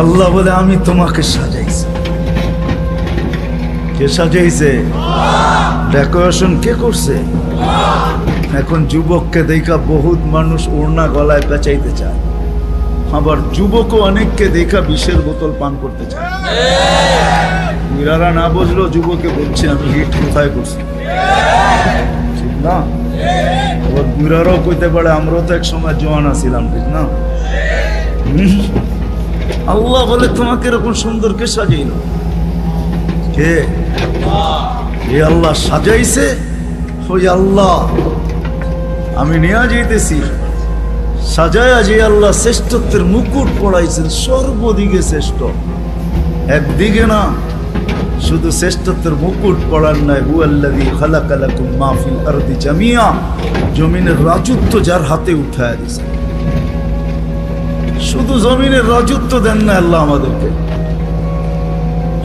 আল্লাহ বলে আমি তোমাকে সাজাইছি। কে সাজাইছে? ডেকোরেশন কে করছে? এখন যুবককে দেখা বহুত মানুষ ওড়না গলায় পেঁচাইতে চায়, আবার যুবকও অনেককে দেখা বিষের বোতল পান করতে চায়। বুড়ারা না বুঝলো যুবকে বলছে আমি হিট কোথায় করছি, ঠিক না? আবার বুড়ারাও কইতে পারে আমরাও তো এক সময় জওয়ান ছিলাম, ঠিক না? আল্লাহ বলে তোমাকে এরকম সুন্দর কে সাজাইল? কে? এ আল্লাহ সাজাইছে। ওই আল্লাহ আমি নিয়ে যাইতেছি সাজায়া, যে আল্লাহ শ্রেষ্ঠত্বের মুকুট পড়াইছেন, সর্বদিকে শ্রেষ্ঠ। একদিকে না, শুধু শ্রেষ্ঠত্বের মুকুট পড়ার নাই, হুয়াল্লাযী খালাকা লাকুম মা ফিল আরদি জামিয়া, জমিনের রাজত্ব যার হাতে উঠায়া দিয়েছেন। শুধু জমিনের রাজত্ব দেন না আল্লাহ আমাদেরকে,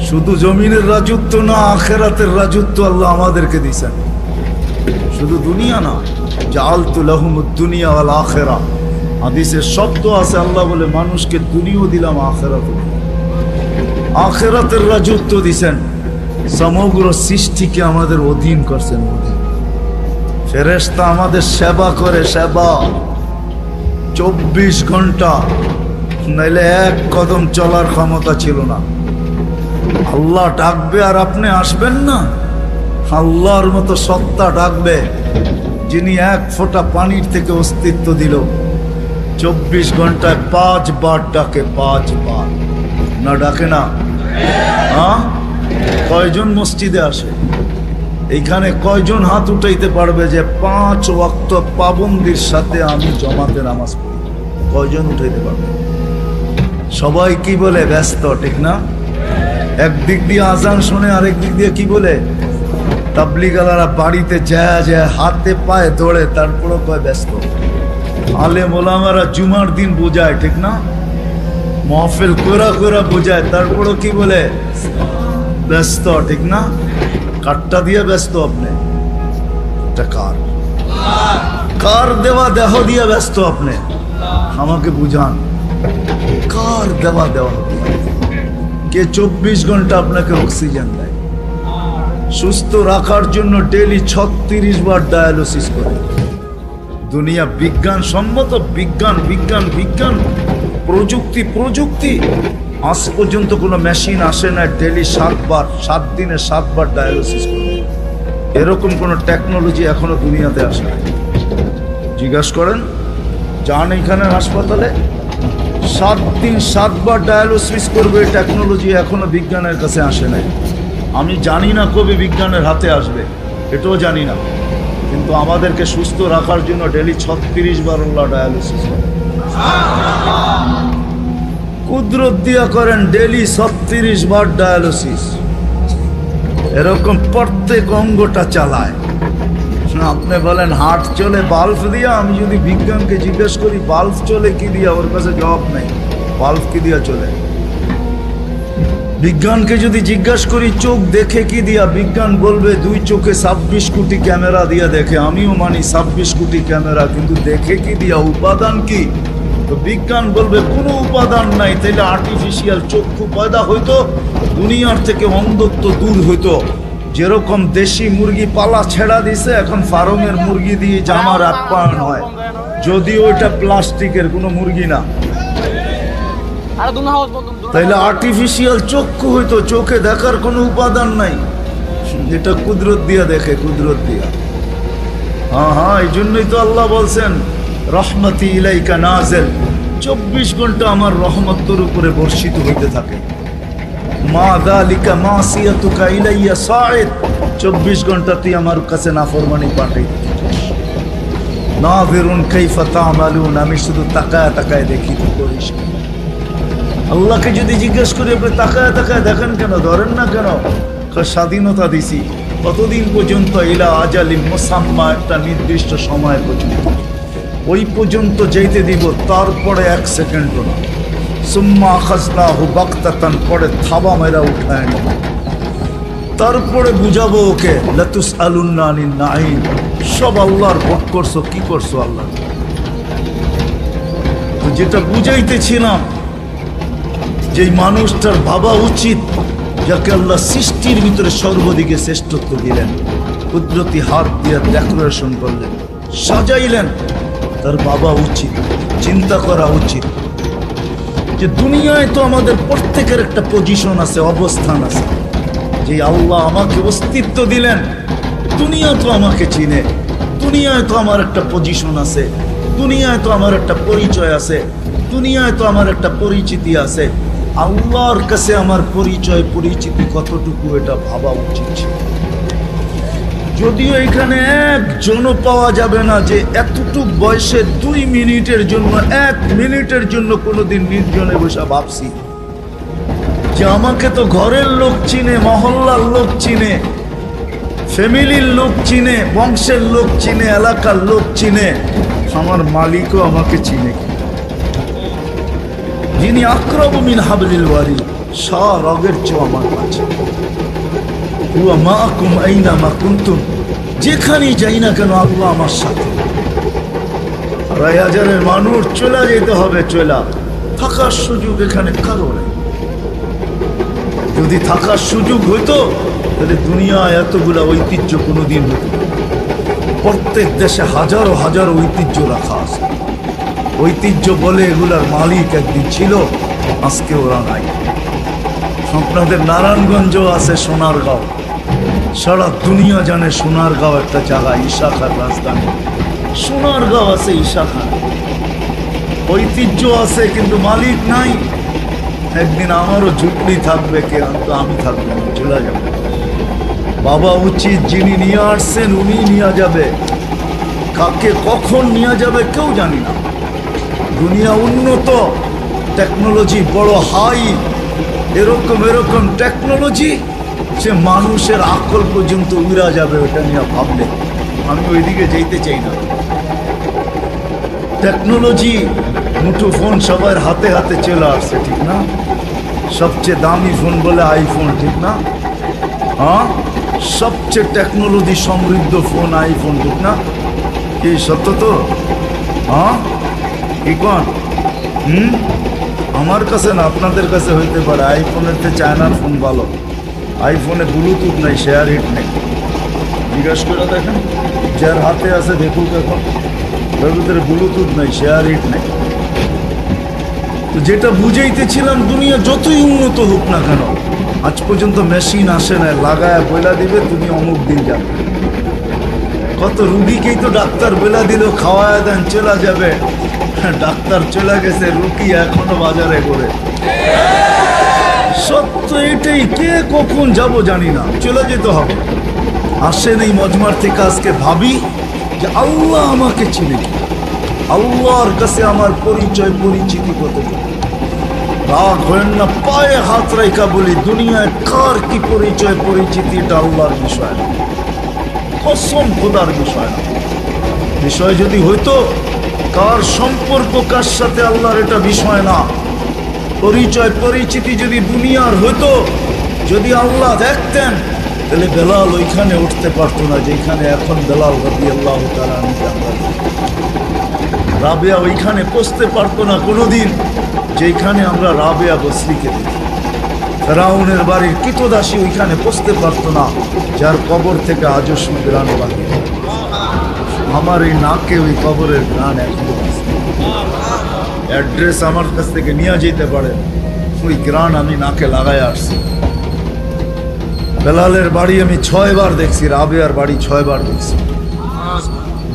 শুধু জমিনের রাজত্ব না, আখিরাতের রাজত্ব আল্লাহ আমাদেরকে দিয়েছেন। শুধু দুনিয়া না, জাআলতু লাহুমুদ দুনিয়া ওয়াল আখিরাহ, হাদিসে শব্দ আছে আল্লাহ বলে মানুষকে দুনিয়াও দিলাম আখিরাতও দিলাম। আখিরাতের রাজত্ব দিয়েছেন, সমগ্র সৃষ্টিকে আমাদের অধীন করছেন। ফেরেশতা আমাদের সেবা করে, সেবা 24 ঘন্টা, নাইলে এক কদম চলার ক্ষমতা ছিল না। আল্লাহ ডাকবে আর আপনি আসবেন না? আল্লাহর মতো সত্তা ডাকবে যিনি এক ফোঁটা পানির থেকে অস্তিত্ব দিল, 24 ঘন্টায় 5 বার ডাকে, 5 বার। না ডাকে না? হ্যাঁ, কয়জন মসজিদে আসে? এইখানে কয়জন হাত উঠাইতে পারবে যে 5 ওয়াক্ত পাবন্দির সাথে আমি জমাতে নামাজ পড়ি? কয়জন উঠাইতে পারবে? সবাই কি বলে? ব্যস্ত, ঠিক না? একদিক দিয়ে আজান শুনে, আরেক দিক দিয়ে কি বলে? তাবলীগালারা বাড়িতে যায় যায় হাতে পায়ে দৌড়ে, তারপরও কয় ব্যস্ত। আলেম ওলামারা জুমার দিন বোঝায়, ঠিক না? মাহফিল কোরা কোরা বোঝায়, তারপরও কি বলে? ব্যস্ত, ঠিক না? কাটটা দিয়ে ব্যস্ত আপনি? এটা কার? কার দেওয়া দেহ দিয়ে ব্যস্ত আপনি? আমাকে বুঝান, কার দেওয়া দেওয়া? কে 24 ঘন্টা আপনাকে অক্সিজেন দেয়? সুস্থ রাখার জন্য ডেইলি 36 বার ডায়ালিসিস করে। দুনিয়া বিজ্ঞান সম্মত, বিজ্ঞান বিজ্ঞান বিজ্ঞান, প্রযুক্তি প্রযুক্তি, আজ পর্যন্ত কোনো মেশিন আসে না ডেইলি 7 বার, 7 দিনে 7 বার ডায়ালিসিস করে। এরকম কোনো টেকনোলজি এখনো দুনিয়াতে আসে না। জিজ্ঞাসা করেন, যান এখানে হাসপাতালে, 7 দিন 7 বার ডায়ালিসিস করবে, টেকনোলজি এখনো বিজ্ঞানের কাছে আসে নাই। আমি জানি না কবে বিজ্ঞানের হাতে আসবে, এটাও জানি না, কিন্তু আমাদেরকে সুস্থ রাখার জন্য ডেইলি 36 বার আল্লাহ ডায়ালিসিস করে। কুদরত দিয়া করেন ডেইলি 36 বার ডায়ালিসিস। এরকম প্রত্যেক অঙ্গটা চালায়। আপনি বলেন হার্ট চলে বাল্ব দিয়া, আমি যদি বিজ্ঞানকে জিজ্ঞেস করি বাল্ব চলে কি দিয়া, ওর কাছে জবাব নেই। বাল্ব কি দিয়া চলে? বিজ্ঞানকে যদি জিজ্ঞাসা করি চোখ দেখে কি দিয়া, বিজ্ঞান বলবে 2 চোখে 26 কোটি ক্যামেরা দিয়া দেখে। আমিও মানি 26 কোটি ক্যামেরা, কিন্তু দেখে কি দিয়া? উপাদান কি? তো বিজ্ঞান বলবে কোনো উপাদান নাই। তাইলে আর্টিফিশিয়াল চক্ষু পয়দা হইতো, দুনিয়ার থেকে অন্ধত্ব দূর হইতো। যেরকম দেশি মুরগি পালা ছেড়া দিছে, এখন ফার্মের মুরগি দিয়ে জামার আপ্যায়ন হয়, যদিও এটা প্লাস্টিকের কোনো মুরগি না। তাইলে আর্টিফিশিয়াল চক্ষু হইতো, চোখে দেখার কোনো উপাদান নাই, এটা কুদরত দিয়া দেখে, কুদরত দিয়া। হ্যাঁ হ্যাঁ, এই জন্যই তো আল্লাহ বলছেন রহমতি ইলাইকা নাজিল, 24 ঘন্টা আমার রহমত তোর উপরে বর্ষিত হইতে থাকে। মা যালিকা মাসিয়াতুকা ইলাইয়া সাইদ, 24 ঘন্টা তুই আমার কাছে নাফরমানি পাঠাইতে থাকিস। নাযিরুন কাইফা তা'মালুন, আমি শুধু তাকায় তাকায় দেখি তুই করিস। আল্লাহকে যদি জিজ্ঞেস করি আপনি তাকায় তাকায় দেখেন কেন, ধরেন না কেন? স্বাধীনতা দিছি কতদিন পর্যন্ত? ইলা আজালিম মুসাম্মা, একটা নির্দিষ্ট সময় পর্যন্ত, ওই পর্যন্ত যেতে দিব, তারপরে 1 সেকেন্ডও না। সুম্মা আখাযনাহু বাগতাতান, পরে থাবা মেরা উঠায় নেব, তারপরে বুঝাবো ওকে লাতুসআলুন্না আনিন নাঈম। সব আল্লাহর ভোগ করছো, কি করছো আল্লাহ? তো যেটা বুঝাইতেছিলাম যেই মানুষটার ভাবা উচিত, যাকে আল্লাহ সৃষ্টির ভিতরে সর্বদিকে শ্রেষ্ঠত্ব দিলেন, কুদরতি হাত দিয়ে ডেকোরেশন করলেন, সাজাইলেন, তার ভাবা উচিত, চিন্তা করা উচিত যে দুনিয়ায় তো আমাদের প্রত্যেকের একটা পজিশন আছে, অবস্থান আছে। যে আল্লাহ আমাকে অস্তিত্ব দিলেন, দুনিয়া তো আমাকে চিনে, দুনিয়ায় তো আমার একটা পজিশন আছে, দুনিয়ায় তো আমার একটা পরিচয় আছে, দুনিয়ায় তো আমার একটা পরিচিতি আছে। আল্লাহর কাছে আমার পরিচয় পরিচিতি কতটুকু, এটা ভাবা উচিত। যদিও এখানে একজনও পাওয়া যাবে না যে এতটুক বয়সে 2 মিনিটের জন্য, 1 মিনিটের জন্য কোনোদিন নির্জনে বসে ভাবছি যে আমাকে তো ঘরের লোক চিনে, মহল্লার লোক চিনে, ফ্যামিলির লোক চিনে, বংশের লোক চিনে, এলাকার লোক চিনে, আমার মালিকও আমাকে চিনে, যিনি আকরাবু মিন হাবলিল ওয়ারিদ, রগের চেয়ে আমার কাছে। হুয়া মাআকুম আইনামা কুনতুম, যেখানেই যাই না কেন আল্লাহ আমার সাথে। 2,500 মানুষ চলে যেতে হবে, চলা থাকার সুযোগ এখানে কারো নেই। যদি থাকার সুযোগ হইতো তাহলে দুনিয়ায় এতগুলা ঐতিহ্য কোনোদিন হতো। প্রত্যেক দেশে হাজারো হাজারো ঐতিহ্য রাখা আছে। ঐতিহ্য বলে এগুলার মালিক একদিন ছিল, আজকে ওরা নাই। আপনাদের নারায়ণগঞ্জ আছে, সোনারগাঁও, সারা দুনিয়া জানে সোনারগাঁও একটা জায়গা, ঈশা খার রাজধানী। সোনারগাঁও আছে, ঈশা খান, ঐতিহ্য আছে, কিন্তু মালিক নাই। একদিন আমারও ঝুঁকড়ি থাকবে, কে আমি থাকবো না, চলে যাবে। বাবা উচিত, যিনি নিয়ে আসছেন উনি নিয়ে যাবে, কাকে কখন নিয়ে যাবে কেউ জানি না। দুনিয়া উন্নত, টেকনোলজি বড় হাই, এরকম টেকনোলজি সে মানুষের আকল পর্যন্ত উড়া যাবে। ওটা নিয়ে ভাবলে আমি ওইদিকে যেতে চাই না। টেকনোলজি, মুঠো ফোন সবার হাতে হাতে চলে আসছে, ঠিক না? সবচেয়ে দামি ফোন বলে আইফোন, ঠিক না? হ্যাঁ, সবচেয়ে টেকনোলজি সমৃদ্ধ ফোন আইফোন, ঠিক না? কি সত্য তো? হ্যাঁ, কি কোন? আমার কাছে না, আপনাদের কাছে হইতে পারে। আইফোনের চেয়ে চায়নার ফোন ভালো। আইফোনে ব্লুটুথ নাই, শেয়ার হিট নেই। জিজ্ঞাসা করে দেখেন, যার হাতে আছে দেখুক, এখন ওর ভিতরে ব্লুটুথ নাই, শেয়ার হিট নেই। তো যেটা বুঝাইতেছিলাম, দুনিয়া যতই উন্নত হোক না কেন, আজ পর্যন্ত মেশিন আসে না লাগায় বইলা দিবে তুমি অমুক দিন যাবে। কত রুগীকেই তো ডাক্তার বইলা দিল, খাওয়ায় দেন, চলে যাবে। ডাক্তার চলে গেছে, রুগী এখনো বাজারে করে। সত্য এটাই, কে কখন যাব জানি না, চলে যেতে হবে। আসেন এই মজমার থেকে আজকে ভাবি যে আল্লাহ আমাকে চিনে, আল্লাহর কাছে আমার পরিচয় পরিচিতি কতটুকু। রাগ হয়েন না, পায়ে হাত রাইখা বলি, দুনিয়ায় কার কি পরিচয় পরিচিতি এটা আল্লাহর বিষয় না, কসম খোদার বিষয় না। বিষয় যদি হইতো কার সম্পর্ক কার সাথে, আল্লাহর এটা বিষয় না। পরিচয় পরিচিতি যদি দুনিয়ার হইতো, যদি আল্লাহ দেখতেন, তাহলে বেলাল ওইখানে উঠতে পারতো না যেখানে এখন বেলাল রাদিয়াল্লাহু তাআলা আনহু। রাবেয়া ওইখানে পৌঁছতে পারতো না কোনোদিন যেখানে আমরা রাবেয়া বসরিকে দেখি। ফেরাউনের বাড়ির কৃতদাসী ওইখানে পৌঁছতে পারতো না যার কবর থেকে আজও সুগ্রাণ বাকি। আমার এই নাকে ওই কবরের গান এখনো অ্যাড্রেস আমার কাছ থেকে নিয়ে যেতে পারে, ওই গ্রান আমি নাকে লাগায় আসছি। বেলালের বাড়ি আমি 6 বার দেখছি, রাবেয়ার বাড়ি 6 বার দেখছি।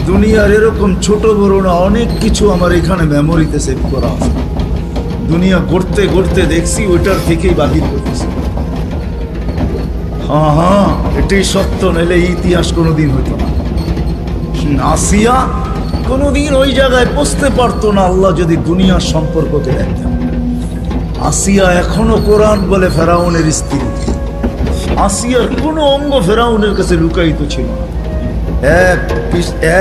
দুনিয়ার এরকম ছোট বড় না অনেক কিছু আমার এখানে মেমোরিতে সেভ করা আছে। দুনিয়া গড়তে গড়তে দেখছি, ওইটার থেকেই বাহির করতেছি। হ্যাঁ, এটাই সত্য, নাহলে ইতিহাস কোনোদিন হইতো না। আসিয়া কোনোদিন ওই জায়গায় পৌঁছতে পারতো না আল্লাহ যদি দুনিয়ার সম্পর্ককে দেখতেন। আসিয়া এখনো কোরআন বলে ফেরাউনের স্ত্রী। আসিয়ার কোনো অঙ্গ ফেরাউনের কাছে লুকায়িত ছিল না।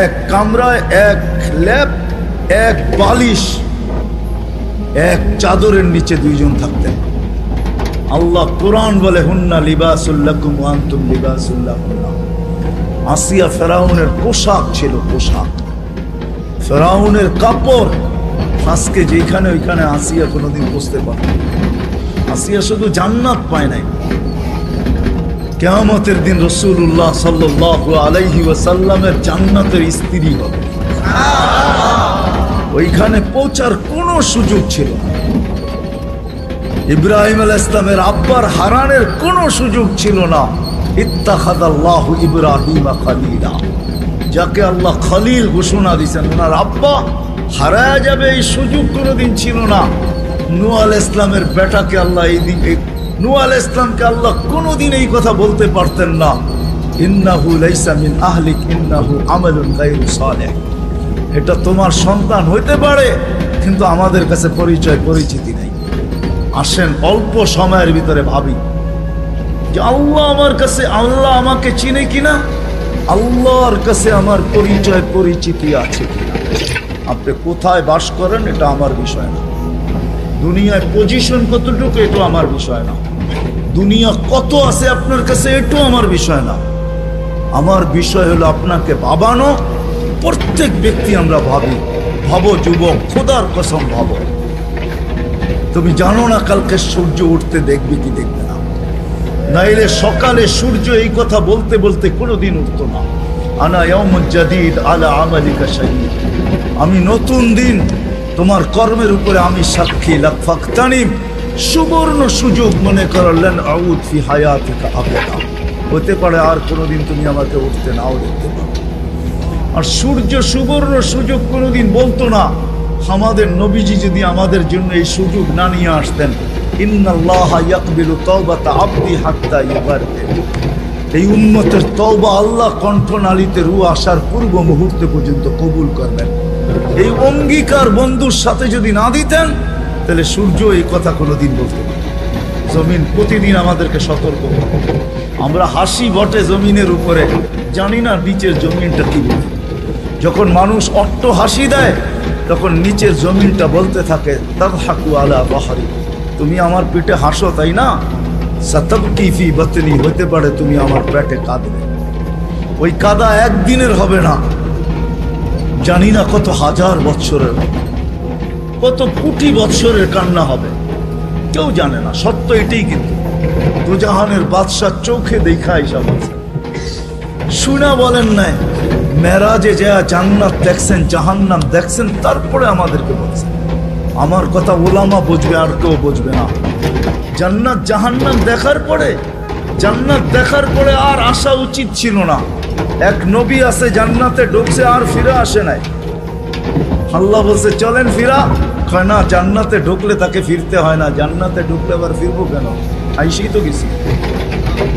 এক কামরায়, এক ল্যাপ, এক বালিশ, এক চাদরের নিচে 2 জন থাকতেন। আল্লাহ কোরআন বলে, হুন্না লিবাসুল লাকুম ওয়া আনতুম লিবাসুল লাহুন্না। আসিয়া ফেরাউনের পোশাক ছিল, পোশাক, ফেরাউনের কাপড়। আজকে যেখানে ওইখানে আসিয়া কোনোদিন বসতে পারত। আসিয়া শুধু জান্নাত পায় নাই, কিয়ামতের দিন রাসূলুল্লাহ সাল্লাল্লাহু আলাইহি ওয়াসাল্লামের জান্নাতের স্ত্রী হবে। ওইখানে পৌঁছার কোনো সুযোগ ছিল না। ইব্রাহিম আলাইহিস সালামের আব্বার হারানের কোনো সুযোগ ছিল না। ইত্তাখাযাল্লাহু ইব্রাহিমা খলিলা, যাকে আল্লাহ খলিল ঘোষণা দিয়েছেন, ওনার আব্বা হারায়া যাবে এই সুযোগ কোনোদিন ছিল না। নূহ আলাইহিস সালামের বেটাকে আল্লাহ নূহ আলাইহিস সালামকে আল্লাহ কোনোদিন এই কথা বলতে পারতেন না, ইন্নাহু লাইসা মিন আহলিক ইন্নাহু আমালুন গায়রু সালেহ, এটা তোমার সন্তান হইতে পারে কিন্তু আমাদের কাছে পরিচিতি নেই। আসেন অল্প সময়ের ভিতরে ভাবি যে আল্লাহ আমাকে চিনে কিনা, আল্লাহর কাছে আমার পরিচিতি আছে কিনা। আপনি কোথায় বাস করেন এটা আমার বিষয় না, দুনিয়ায় পজিশন কতটুকু এটা আমার বিষয় না, দুনিয়া কত আছে আপনার কাছে এটাও আমার বিষয় না। আমার বিষয় হলো আপনাকে ভাবানো। প্রত্যেক ব্যক্তি আমরা ভাবো যুবক, খোদার কসম ভাবো, তুমি জানো না কালকে সূর্য উঠতে দেখবে কি দেখবে না, নাইলে সকালে সূর্য এই কথা বলতে বলতে কোনোদিন উঠতো না, আনা ইয়াউমুজ জাদীদ আলা আমালিকা শাহীদ, আমি নতুন দিন তোমার কর্মের উপরে আমি সাক্ষী। লাফাকতানিম, সুবর্ণ সুযোগ মনে করলেন, আউদ ফি হায়াতিকা আবাদা, হতে পারে আর কোনোদিন তুমি আমাকে উঠতে নাও দেখতে পারো। আর সূর্য সুবর্ণ সুযোগ কোনোদিন বলতো না। আমাদের নবীজি যদি আমাদের জন্য এই সুযোগ না নিয়ে আসতেন, ইন্নাল্লাহা ইয়াকবিলু তাওবাতা আবদি হাত্তা ইয়াবারকে, এই উম্মতের তওবা আল্লাহ কণ্ঠনালীতে রূহ আসার পূর্ব মুহূর্ত পর্যন্ত কবুল করবেন, এই অঙ্গীকার বন্ধুর সাথে যদি না দিতেন তাহলে সূর্য এই কথা কোনোদিন বলতো না। জমিন প্রতিদিন আমাদেরকে সতর্ক করে। আমরা হাসি বটে জমিনের উপরে, জানি না নিচের জমিনটা কি বলে। যখন মানুষ অট্ট হাসি দেয় তখন নিচের জমিনটা বলতে থাকে, তাদহাকু আলা বাহরি, তুমি আমার পেটে হাসো তাই না, সাতাবকি ফি বাতনি, হতে পারে তুমি আমার পেটে কাঁদবে। ওই কাদা একদিনের হবে না, জানি না কত হাজার বৎসরের, কত কোটি বৎসরের কান্না হবে, কেউ জানে না। সত্য এটাই, কিন্তু দুজাহানের বাদশাহ চোখে দেখা হিসাব আছে, শুনা বলেন নাই, মেরাজে যা জান্নাত দেখছেন, জাহান্নাম দেখছেন, তারপরে আমাদেরকে বলছেন। আমার কথা ওলামা বুঝবে, আর কেউ বুঝবে না। জান্নাত জাহান্নাম দেখার পরে আর আসা উচিত ছিল না। এক নবী আছে জান্নাতে ঢুকছে আর ফিরে আসে নাই। আল্লাহ বলছে চলেন ফিরা, কয় না, জান্নাতে ঢুকলে তাকে ফিরতে হয় না, জান্নাতে ঢুকলে আবার ফিরবো কেন, আইসেই তো গেছি।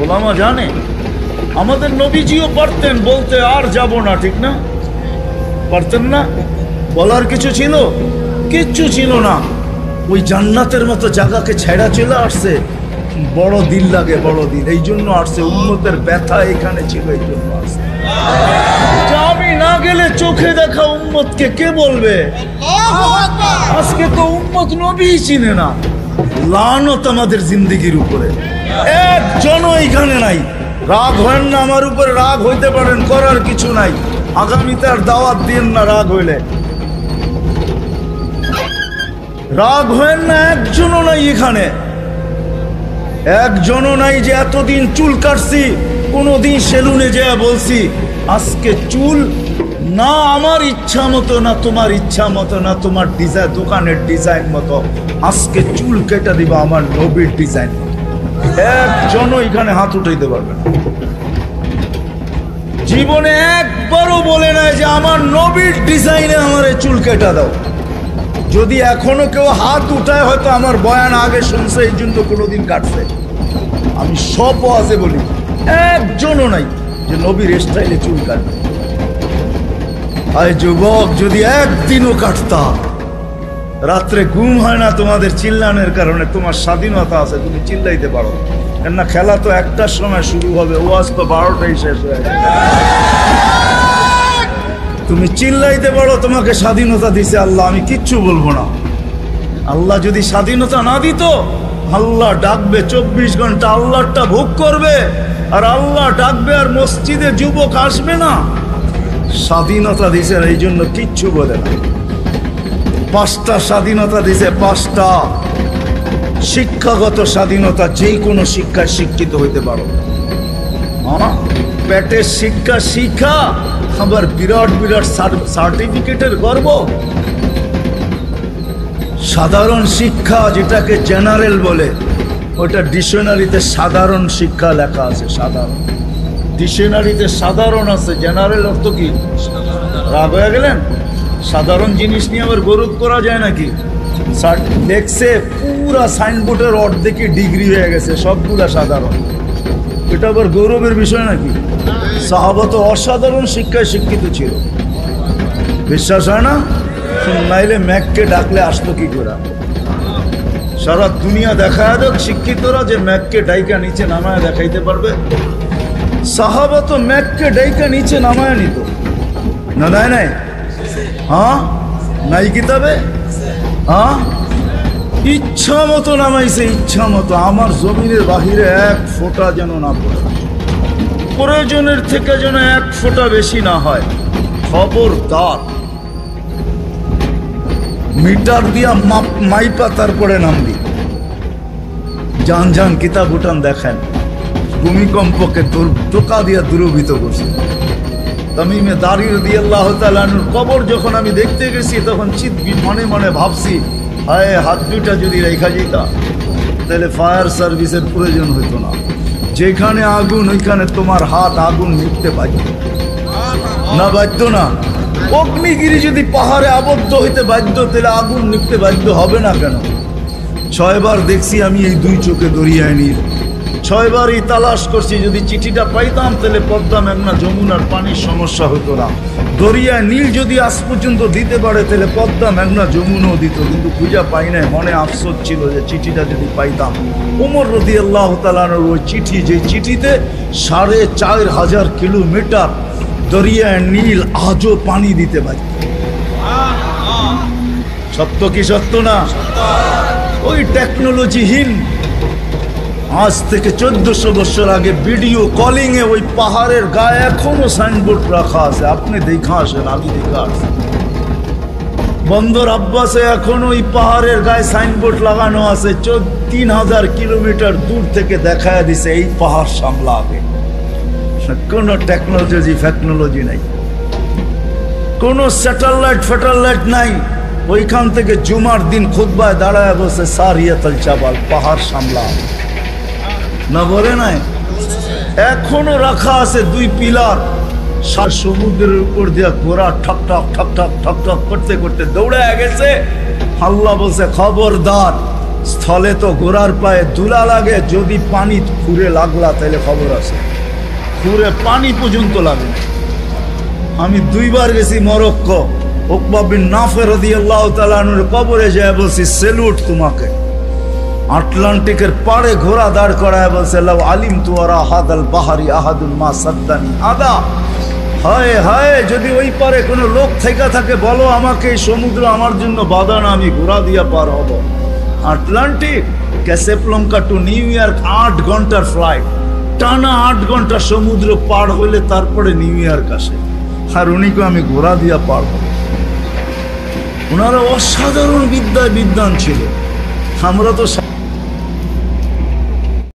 ওলামা জানে, আমাদের নবীজিও পারতেন বলতে আর যাব না, ঠিক না? পারতেন না? বলার কিছু ছিল? কিচ্ছু ছিল না। ওই জান্নাতের মতো জায়গাকে ছেড়া চলে আসছে, বড় দিল লাগে, বড় দিল, এই জন্য আসছে। উম্মতের ব্যথা এখানে ছিল, এই জন্য আসছে। আমি না গেলে চোখে দেখা উম্মতকে কে বলবে? আজকে তো উম্মত নবী চিনে না। লানত আমাদের জিন্দেগির উপরে, একজনও এখানে নাই। রাগ হয় না আমার উপরে, রাগ হইতে পারেন, করার কিছু নাই। আগামীতে আর দাওয়াত দিন না রাগ হইলে। রাগ হয় না, একজনও নাই এখানে, একজনও নাই যে এতদিন চুল কাটছি, কোনোদিন সেলুনে যেয়ে বলছি আজকে চুল না আমার ইচ্ছা মতো, না তোমার ইচ্ছা মতো, না তোমার ডিজাইন দোকানের ডিজাইন মতো, আজকে চুল কেটে দিবা আমার নবীর ডিজাইন। একজনও এখানে হাত উঠাইতে পারবে না। জীবনে একবারও বলে নাই যে আমার নবীর ডিজাইনে আমার চুল কেটে দাও। যদি এখনো কেউ হাত উঠায়, হয়তো আমার বয়ান আগে শুনছে, এই জন্য কোনোদিন কাটছে। আমি সব ওয়াজে বলি, একজনও নাই যে নবীর স্টাইলে চুল কাটবে। আয় যুবক, যদি একদিনও কাটতা, রাত্রে ঘুম হয় না তোমাদের চিল্লানোর কারণে। তোমার স্বাধীনতা আছে, তুমি চিল্লাইতে পারো, কেননা খেলা তো একটার সময় শুরু হবে, ওয়াজ তো 12টায় শেষ হয়ে যাবে। তুমি চিল্লাইতে পারো, তোমাকে স্বাধীনতা দিছে আল্লাহ, আমি কিচ্ছু বলবো না। আল্লাহ যদি স্বাধীনতা না দিত, আল্লাহ ডাকবে 24 ঘন্টা, আল্লাহটা ভোগ করবে, আর আল্লাহ ডাকবে আর মসজিদে যুবক আসবে না। স্বাধীনতা দিছে, এই জন্য কিচ্ছু বলে না। 5টা স্বাধীনতা দিছে, 5টা। শিক্ষাগত স্বাধীনতা, যে কোনো শিক্ষায় শিক্ষিত হইতে পারো। পেটের শিক্ষা শিক্ষা, আবার বিরাট বিরাট সার্টিফিকেটের গর্ব। সাধারণ শিক্ষা যেটাকে জেনারেল বলে, ওটা ডিকশনারিতে সাধারণ শিক্ষা লেখা আছে। সাধারণ ডিকশনারিতে সাধারণ আছে, জেনারেল অর্থ কি? রাগ হয়ে গেলেন? সাধারণ জিনিস নিয়ে আবার গৌরব করা যায় নাকি? দেখছে পুরা সাইনবোর্ডের অর্ধেকে ডিগ্রি হয়ে গেছে, সবগুলা সাধারণ। এটা আবার গৌরবের বিষয় নাকি? সাহাবা তো অসাধারণ শিক্ষায় শিক্ষিত ছিল। বিশ্বাস হয় না? নাইলে ম্যাককে ডাকলে আসতো কি করে? সারা দুনিয়া দেখায় দেখ শিক্ষিতরা যে ম্যাককে ডাইকা নিচে নামায় দেখাইতে পারবে। সাহাবা তো ম্যাককে ডাইকা নিচে নামায় নিত না, নাই নাই? হ্যাঁ, নাই কিতাবে? হ্যাঁ, ইচ্ছা মতো নামাইছে, ইচ্ছা মতো। আমার জমিনের বাহিরে এক ফোঁটা যেন না পড়ে, প্রয়োজনের থেকে যেন এক ফোঁটা বেশি না হয়। খবরদার, মিটার দিয়া মাইপা তারপরে নামবি। যান যান কিতাব উঠান দেখেন, ভূমিকম্পকে টোকা দিয়া দূরভূত করছে। তামিমে দারি রাদিয়াল্লাহু তাআলা আনহুর কবর যখন আমি দেখতে গেছি, তখন মনে মনে ভাবছি, হায়, হাত দুইটা যদি রেখা যেতাম তাহলে ফায়ার সার্ভিসের প্রয়োজন হইতো না। যেখানে আগুন ওইখানে তোমার হাত আগুন নিভতে বাধ্য না, বাধ্য না? অগ্নিগিরি যদি পাহাড়ে আবদ্ধ হইতে বাধ্য, তাহলে আগুন নিভতে বাধ্য হবে না কেন? 6 বার দেখছি আমি এই দুই চোখে দরিয়ায় নীল। 6 বারই তালাশ করছি, যদি চিঠিটা পাইতাম তাহলে পদ্মা, মেঘনা, যমুনার পানির সমস্যা হতো না। দরিয়ায় নীল যদি আজ পর্যন্ত দিতে পারে, তাহলে পদ্মা, মেঘনা, যমুনাও দিত, কিন্তু খুঁজা পাই নাই। মনে আফসোস ছিল যে চিঠিটা যদি পাইতাম। ওমর রাদিয়াল্লাহু তাআলা আনহুর ওই চিঠি, যে চিঠিতে 4500 কিলোমিটার দরিয়ায় নীল আজও পানি দিতে পারে। সত্য কি সত্য না? ওই টেকনোলজিহীন আজ থেকে 1400 বছর আগে ভিডিও কলিং এ ওই পাহাড়ের গায়ে এখনো সাইনবোর্ড রাখা আছে। আপনি দেখা আসেন, আমি দেখা আসেন। বন্দর আব্বাসে এখনো ওই পাহাড়ের গায়ে সাইনবোর্ড লাগানো আছে। 3000 কিলোমিটার দূর থেকে দেখায় দিছে এই পাহাড় সামলাবে। কোনো টেকনোলজি নাই, কোনো স্যাটেলাইট নাই। ওইখান থেকে জুমার দিন খুতবায় দাঁড়ায় বসে সারিয়াতুল জাবাল, পাহাড় সামলা না, বলে নাই? এখনো রাখা আছে 2 পিলার। সমুদ্রের উপর দিয়া ঘোড়া ঠক ঠক ঠক ঠক ঠক ঠক করতে করতে দৌড়ে গেছে। আল্লাহ বলছে, খবরদার, স্থলে তো ঘোড়ার পায়ে দুলা লাগে, যদি পানি খুঁড়ে লাগলা তাহলে খবর আছে। খুঁড়ে পানি পর্যন্ত লাগে। আমি 2 বার গেছি মরক্কো। উকবা বিন নাফে রাদিয়াল্লাহু তাআলা আনহুর কবরে যায় বলছি, সেলুট তোমাকে। আটলান্টিকের পাড়ে ঘোড়া দাঁড় করায় বলছে, লাউ আলিমতু ওয়ারা হাদাল বাহরি আহাদুন মা সাদ্দানি আদা। হায় হায়, যদি ওই পারে কোনো লোক থেকে থাকে, বলো আমাকে, এই সমুদ্র আমার জন্য বাধা না, আমি ঘোড়া দিয়া পার হব। Atlantic, Casablanca two new York 8 ঘন্টার ফ্লাইট, টানা 8 ঘন্টা সমুদ্র পার হইলে তারপরে নিউ ইয়র্ক আসে। আর উনিকে আমি ঘোড়া দিয়া পার হব। ওনারা অসাধারণ বিদ্যান ছিল। আমরা তো